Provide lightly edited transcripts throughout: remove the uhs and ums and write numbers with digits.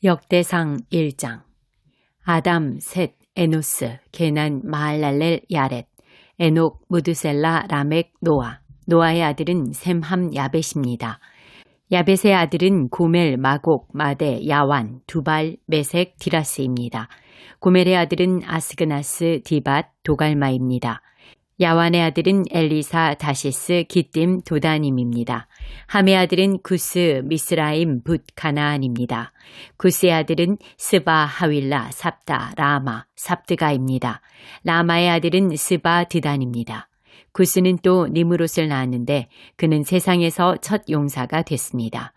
역대상 1장. 아담, 셋, 에노스, 게난, 마할랄렐, 야렛, 에녹, 무드셀라, 라멕, 노아. 노아의 아들은 셈, 함, 야벳입니다. 야벳의 아들은 고멜, 마곡, 마대, 야완, 두발, 메색, 디라스입니다. 고멜의 아들은 아스그나스, 디밧, 도갈마입니다. 야완의 아들은 엘리사, 다시스, 기띔, 도다님입니다. 함의 아들은 구스, 미스라임, 붓, 가나안입니다. 구스의 아들은 스바, 하윌라, 삽다, 라마, 삽드가입니다. 라마의 아들은 스바, 드단입니다. 구스는 또 니므롯을 낳았는데 그는 세상에서 첫 용사가 됐습니다.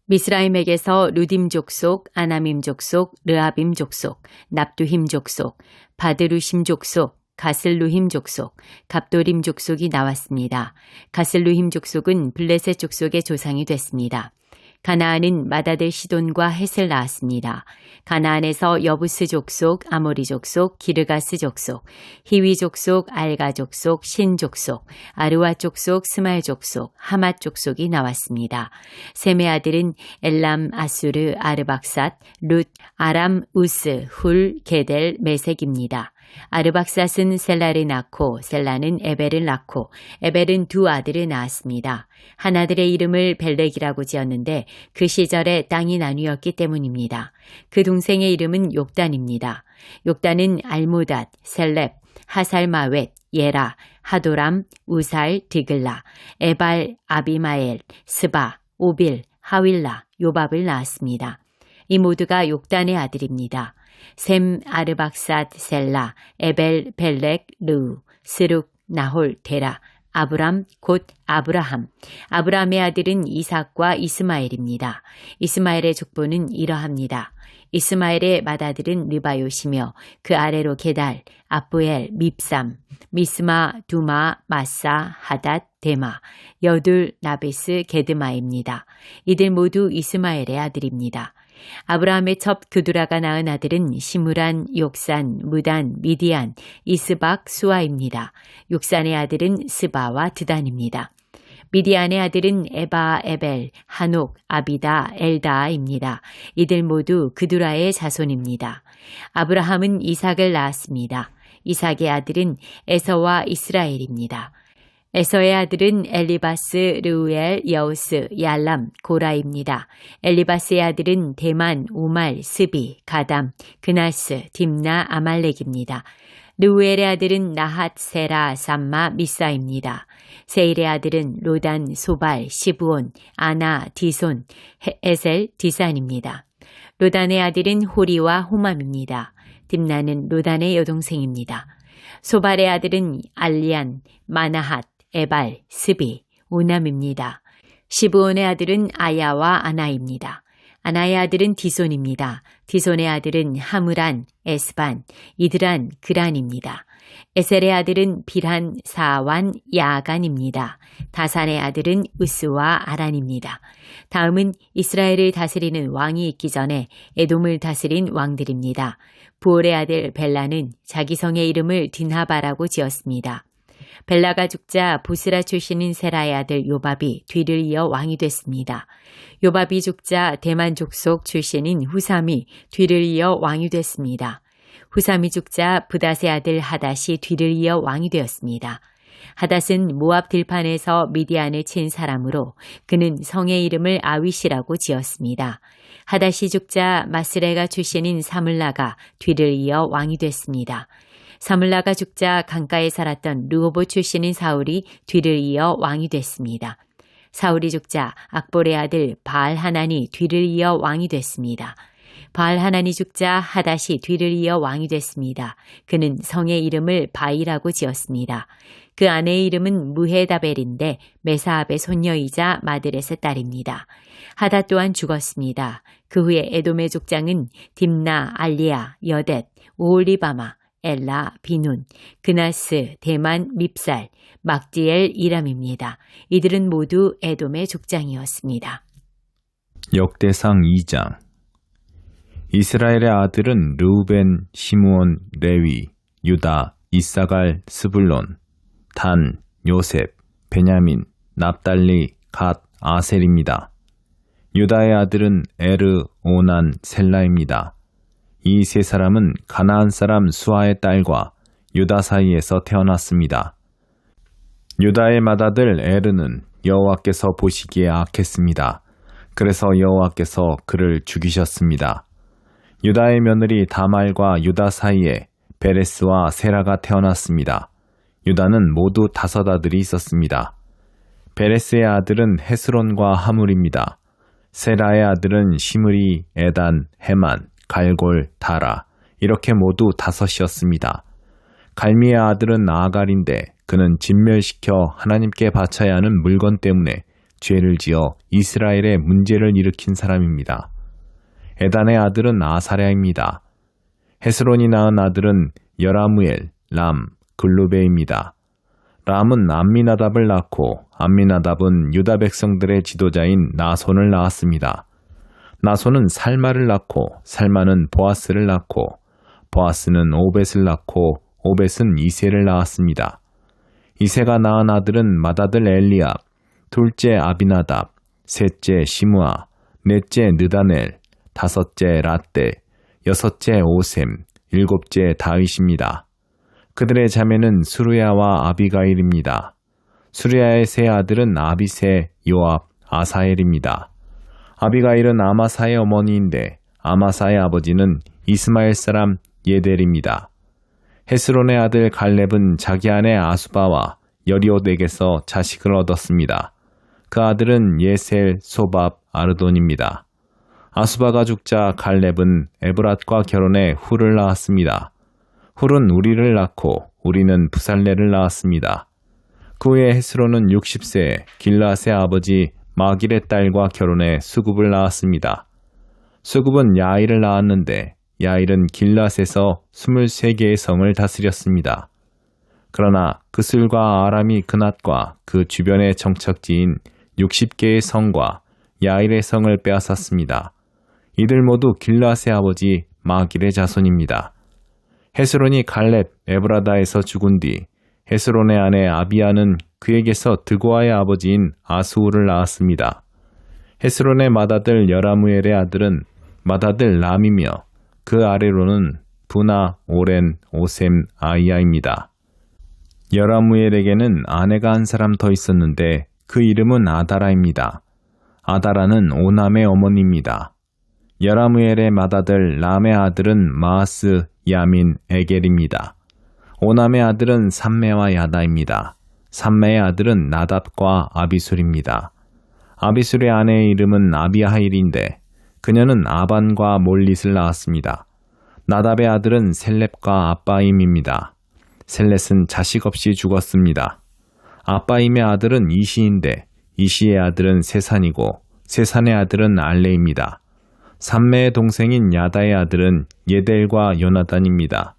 미스라임에게서 루딤 족속, 아나밈 족속, 르아빔 족속, 납두힘 족속, 바드루심 족속, 가슬루힘 족속, 갑도림 족속이 나왔습니다. 가슬루힘 족속은 블레셋 족속의 조상이 됐습니다. 가나안은 마다들 시돈과 헷을 낳았습니다. 가나안에서 여부스 족속, 아모리 족속, 기르가스 족속, 히위 족속, 알가 족속, 신 족속, 아르와 족속, 스말 족속, 하맛 족속이 나왔습니다. 셈의 아들은 엘람, 아수르, 아르박삿, 룻, 아람, 우스, 훌, 게델, 메색입니다. 아르박삿은 셀라를 낳고 셀라는 에벨을 낳고 에벨은 두 아들을 낳았습니다. 한 아들의 이름을 벨렉이라고 지었는데 그 시절에 땅이 나뉘었기 때문입니다. 그 동생의 이름은 욕단입니다. 욕단은 알모닷, 셀렙, 하살마웻, 예라, 하도람, 우살, 디글라, 에발, 아비마엘, 스바, 오빌, 하윌라, 요밥을 낳았습니다. 이 모두가 욕단의 아들입니다. 셈, 아르박삿, 셀라, 에벨, 벨렉, 르우, 스룩, 나홀, 데라, 아브람, 곧 아브라함. 아브라함의 아들은 이삭과 이스마엘입니다. 이스마엘의 족보는 이러합니다. 이스마엘의 맏아들은 르바요시며 그 아래로 게달, 아부엘, 밉삼, 미스마, 두마, 마사, 하닷, 데마, 여둘, 나베스, 게드마입니다. 이들 모두 이스마엘의 아들입니다. 아브라함의 첩 그두라가 낳은 아들은 시므란, 욕산, 무단, 미디안, 이스박, 수아입니다. 욕산의 아들은 스바와 드단입니다. 미디안의 아들은 에바, 에벨, 한옥, 아비다, 엘다입니다. 이들 모두 그두라의 자손입니다. 아브라함은 이삭을 낳았습니다. 이삭의 아들은 에서와 이스라엘입니다. 에서의 아들은 엘리바스, 르우엘, 여우스, 얄람, 고라입니다. 엘리바스의 아들은 대만, 우말, 스비, 가담, 그나스, 딥나, 아말렉입니다. 르우엘의 아들은 나핫, 세라, 삼마, 미사입니다. 세일의 아들은 로단, 소발, 시브온, 아나, 디손, 에셀, 디산입니다. 로단의 아들은 호리와 호맘입니다. 딥나는 로단의 여동생입니다. 소발의 아들은 알리안, 마나핫, 에발, 스비, 오남입니다. 시브온의 아들은 아야와 아나입니다. 아나의 아들은 디손입니다. 디손의 아들은 하므란, 에스반, 이드란, 그란입니다. 에셀의 아들은 비란, 사완, 야간입니다. 다산의 아들은 우스와 아란입니다. 다음은 이스라엘을 다스리는 왕이 있기 전에 에돔을 다스린 왕들입니다. 부올의 아들 벨라는 자기 성의 이름을 딘하바라고 지었습니다. 벨라가 죽자 보스라 출신인 세라의 아들 요밥이 뒤를 이어 왕이 됐습니다. 요밥이 죽자 대만 족속 출신인 후삼이 뒤를 이어 왕이 됐습니다. 후삼이 죽자 브닷의 아들 하닷이 뒤를 이어 왕이 되었습니다. 하닷은 모압 들판에서 미디안을 친 사람으로 그는 성의 이름을 아윗이라고 지었습니다. 하닷이 죽자 마스레가 출신인 사물라가 뒤를 이어 왕이 됐습니다. 사물라가 죽자 강가에 살았던 르호보 출신인 사울이 뒤를 이어 왕이 됐습니다. 사울이 죽자 악볼의 아들 바알하난이 뒤를 이어 왕이 됐습니다. 바알하난이 죽자 하닷이 뒤를 이어 왕이 됐습니다. 그는 성의 이름을 바이라고 지었습니다. 그 아내의 이름은 무헤다벨인데 메사압의 손녀이자 마드렛의 딸입니다. 하닷 또한 죽었습니다. 그 후에 에돔의 족장은 딥나, 알리아, 여댓, 오홀리바마, 엘라, 비눈, 그나스, 대만, 밉살, 막디엘, 이람입니다. 이들은 모두 에돔의 족장이었습니다. 역대상 2장. 이스라엘의 아들은 르우벤, 시므온, 레위, 유다, 이사갈, 스불론, 단, 요셉, 베냐민, 납달리, 갓, 아셀입니다. 유다의 아들은 에르, 오난, 셀라입니다. 이 세 사람은 가나안 사람 수아의 딸과 유다 사이에서 태어났습니다. 유다의 맏아들 에르는 여호와께서 보시기에 악했습니다. 그래서 여호와께서 그를 죽이셨습니다. 유다의 며느리 다말과 유다 사이에 베레스와 세라가 태어났습니다. 유다는 모두 5 아들이 있었습니다. 베레스의 아들은 헤스론과 하물입니다. 세라의 아들은 시므리, 에단, 헤만, 갈골, 다라 이렇게 모두 5이었습니다. 갈미의 아들은 아갈인데 그는 진멸시켜 하나님께 바쳐야 하는 물건 때문에 죄를 지어 이스라엘에 문제를 일으킨 사람입니다. 에단의 아들은 아사랴입니다. 헤스론이 낳은 아들은 여라무엘, 람, 글루베입니다. 람은 암미나답을 낳고 암미나답은 유다 백성들의 지도자인 나손을 낳았습니다. 나손은 살마를 낳고 살마는 보아스를 낳고 보아스는 오벳을 낳고 오벳은 이세를 낳았습니다. 이세가 낳은 아들은 맏아들 엘리압, 둘째 아비나답, 셋째 시므아, 넷째 느다넬, 5째 라떼, 6째 오셈, 7째 다윗입니다. 그들의 자매는 수르야와 아비가일입니다. 수르야의 세 아들은 아비세, 요압, 아사엘입니다. 아비가일은 아마사의 어머니인데 아마사의 아버지는 이스마엘 사람 예델입니다. 헤스론의 아들 갈렙은 자기 아내 아수바와 여리옷에게서 자식을 얻었습니다. 그 아들은 예셀, 소밥, 아르돈입니다. 아수바가 죽자 갈렙은 에브랏과 결혼해 훌을 낳았습니다. 훌은 우리를 낳고 우리는 부살레를 낳았습니다. 그 후에 헤스론은 60세에 길라앗의 아버지 마길의 딸과 결혼해 수굽을 낳았습니다. 수굽은 야일을 낳았는데 야일은 길라앗에서 23개의 성을 다스렸습니다. 그러나 그술과 아람이 그낫과 그 주변의 정착지인 60개의 성과 야일의 성을 빼앗았습니다. 이들 모두 길라앗의 아버지 마길의 자손입니다. 헤스론이 갈렙 에브라다에서 죽은 뒤 헤스론의 아내 아비아는 그에게서 드고아의 아버지인 아수우를 낳았습니다. 헤스론의 맏아들 여라무엘의 아들은 맏아들 람이며 그 아래로는 부나, 오렌, 오셈, 아이야입니다. 여라무엘에게는 아내가 한 사람 더 있었는데 그 이름은 아다라입니다. 아다라는 오남의 어머니입니다. 여라무엘의 맏아들 람의 아들은 마아스, 야민, 에겔입니다. 오남의 아들은 삼메와 야다입니다. 삼메의 아들은 나답과 아비술입니다. 아비술의 아내의 이름은 아비하일인데 그녀는 아반과 몰릿을 낳았습니다. 나답의 아들은 셀렙과 아빠임입니다. 셀렛은 자식 없이 죽었습니다. 아빠임의 아들은 이시인데 이시의 아들은 세산이고 세산의 아들은 알레입니다. 삼매의 동생인 야다의 아들은 예델과 요나단입니다.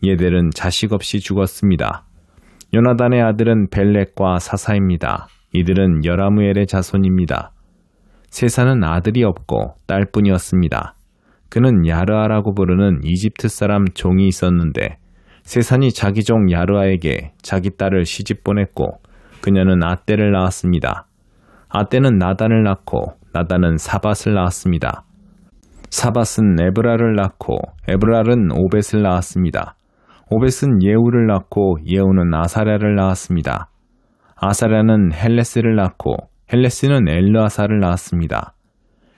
예델은 자식 없이 죽었습니다. 요나단의 아들은 벨렉과 사사입니다. 이들은 여라무엘의 자손입니다. 세산은 아들이 없고 딸뿐이었습니다. 그는 야르아라고 부르는 이집트 사람 종이 있었는데 세산이 자기 종 야르아에게 자기 딸을 시집 보냈고 그녀는 아떼를 낳았습니다. 아떼는 나단을 낳고 나단은 사밧을 낳았습니다. 사밧은 에브랄을 낳고 에브랄은 오벳을 낳았습니다. 오벳은 예후를 낳고 예후는 아사랴를 낳았습니다. 아사랴는 헬레스를 낳고 헬레스는 엘르아사를 낳았습니다.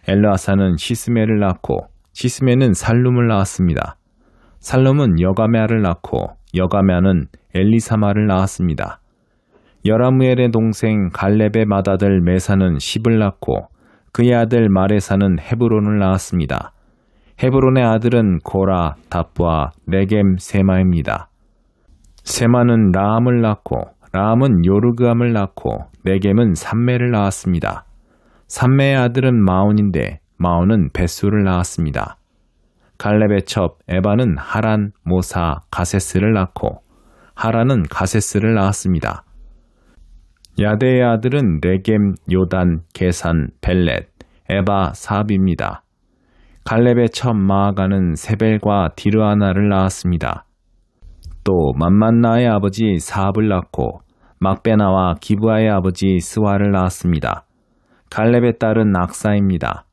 엘르아사는 시스메를 낳고 시스메는 살룸을 낳았습니다. 살룸은 여가메아를 낳고 여가메아는 엘리사마를 낳았습니다. 여라무엘의 동생 갈렙의 맏아들 메사는 십을 낳고 그의 아들 마레사는 헤브론을 낳았습니다. 헤브론의 아들은 고라, 답부아, 레겜, 세마입니다. 세마는 라함을 낳고 라함은 요르그함을 낳고 레겜은 삼매를 낳았습니다. 삼매의 아들은 마온인데 마온은 벳수를 낳았습니다. 갈렙의 첩 에바는 하란, 모사, 가세스를 낳고 하란은 가세스를 낳았습니다. 야데의 아들은 레겜, 요단, 게산, 벨렛, 에바, 사압입니다. 갈렙의 첩 마아가는 세벨과 디르아나를 낳았습니다. 또 만만나의 아버지 사압을 낳고 막베나와 기브아의 아버지 스와를 낳았습니다. 갈렙의 딸은 악사입니다.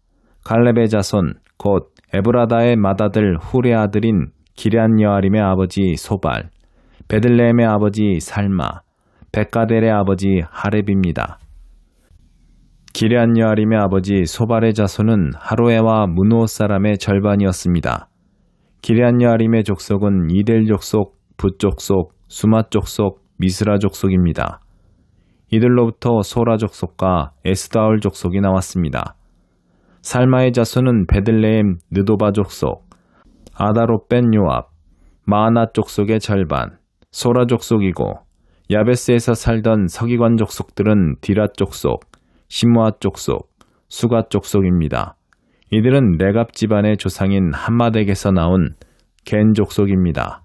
갈렙의 자손 곧 에브라다의 맏아들 훌의 아들인 기럇여아림의 아버지 소발, 베들레헴의 아버지 살마, 백가델의 아버지 하렙입니다. 기럇여아림의 아버지 소발의 자손은 하로에와 문우옷 사람의 절반이었습니다. 기럇여아림의 족속은 이델 족속, 붓 족속, 수마 족속, 미스라 족속입니다. 이들로부터 소라 족속과 에스다올 족속이 나왔습니다. 살마의 자손은 베들레헴 느도바 족속, 아다롯 벤 요압, 마아낫 족속의 절반, 소라 족속이고 야베스에서 살던 서기관 족속들은 디랏 족속, 시므앗 족속, 수갓 족속입니다. 이들은 레갑 집안의 조상인 함마덱에서 나온 겐 족속입니다.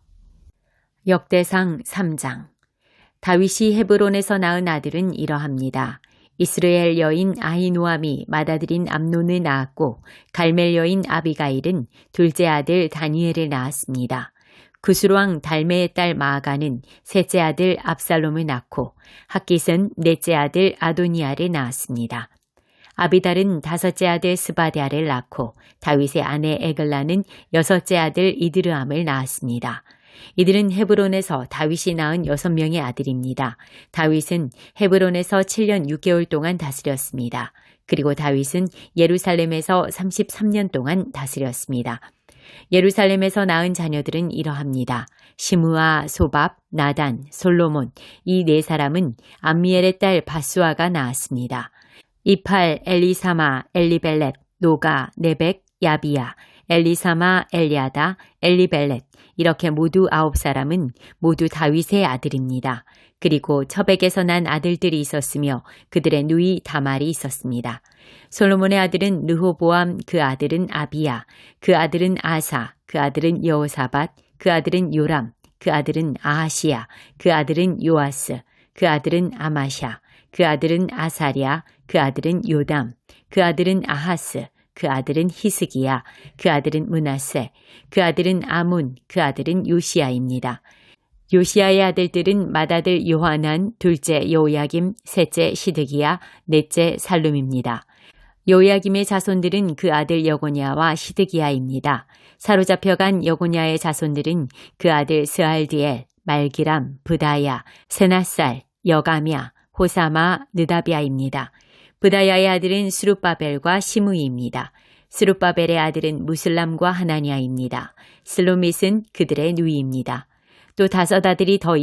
역대상 3장. 다윗이 헤브론에서 낳은 아들은 이러합니다. 이스라엘 여인 아히노암이 맏아들인 암논을 낳았고 갈멜 여인 아비가일은 둘째 아들 다니엘을 낳았습니다. 구스로왕 달메의 딸 마아가는 셋째 아들 압살롬을 낳고 핫깃은 넷째 아들 아도니아를 낳았습니다. 아비달은 다섯째 아들 스바디아를 낳고 다윗의 아내 에글라는 여섯째 아들 이드르암을 낳았습니다. 이들은 헤브론에서 다윗이 낳은 6명의 아들입니다. 다윗은 헤브론에서 7년 6개월 동안 다스렸습니다. 그리고 다윗은 예루살렘에서 33년 동안 다스렸습니다. 예루살렘에서 낳은 자녀들은 이러합니다. 시므아, 소밥, 나단, 솔로몬, 이 네 사람은 암미엘의 딸 바수아가 낳았습니다. 이팔, 엘리사마, 엘리벨렛, 노가, 네벡, 야비야, 엘리사마, 엘리아다, 엘리벨렛 이렇게 모두 9사람은 모두 다윗의 아들입니다. 그리고 첩에게서 난 아들들이 있었으며 그들의 누이 다말이 있었습니다. 솔로몬의 아들은 르호보암, 그 아들은 아비야, 그 아들은 아사, 그 아들은 여호사밧, 그 아들은 요람, 그 아들은 아하시야, 그 아들은 요아스, 그 아들은 아마샤, 그 아들은 아사랴, 그 아들은 요담, 그 아들은 아하스, 그 아들은 히스기야, 그 아들은 므낫세, 그 아들은 아문, 그 아들은 요시야입니다. 요시야의 아들들은 맏아들 요하난, 둘째 요야김, 셋째 시드기야, 넷째 살룸입니다. 요야김의 자손들은 그 아들 여고냐와 시드기야입니다. 사로잡혀간 여고냐의 자손들은 그 아들 스알디엘, 말기람, 브다야, 세나살, 여가랴, 호사마, 느다비아입니다. 브다야의 아들은 스룹바벨과 시므이입니다. 스룹바벨의 아들은 무슬람과 하나니아입니다. 슬로밋은 그들의 누이입니다. 또 다섯 아들이 더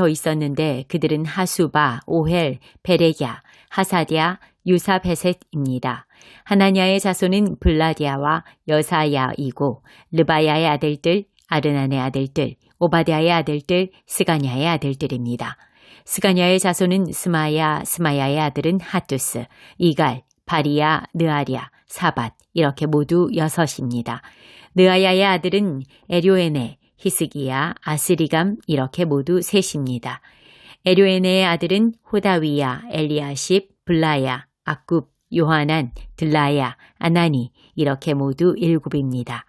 있었는데 그들은 하수바, 오헬, 베레야, 하사디아, 유사베셋입니다. 하나니아의 자손은 블라디아와 여사야이고 르바야의 아들들, 아르난의 아들들, 오바댜의 아들들, 스가냐의 아들들입니다. 스가냐의 자손은 스마야, 스마야의 아들은 하투스, 이갈, 바리야, 느아랴, 사밧 이렇게 모두 6입니다. 느아야의 아들은 에료에네, 히스기야, 아스리감 이렇게 모두 3입니다. 에료에네의 아들은 호다위야, 엘리아십, 블라야, 악굽, 요하난, 들라야, 아나니 이렇게 모두 7입니다.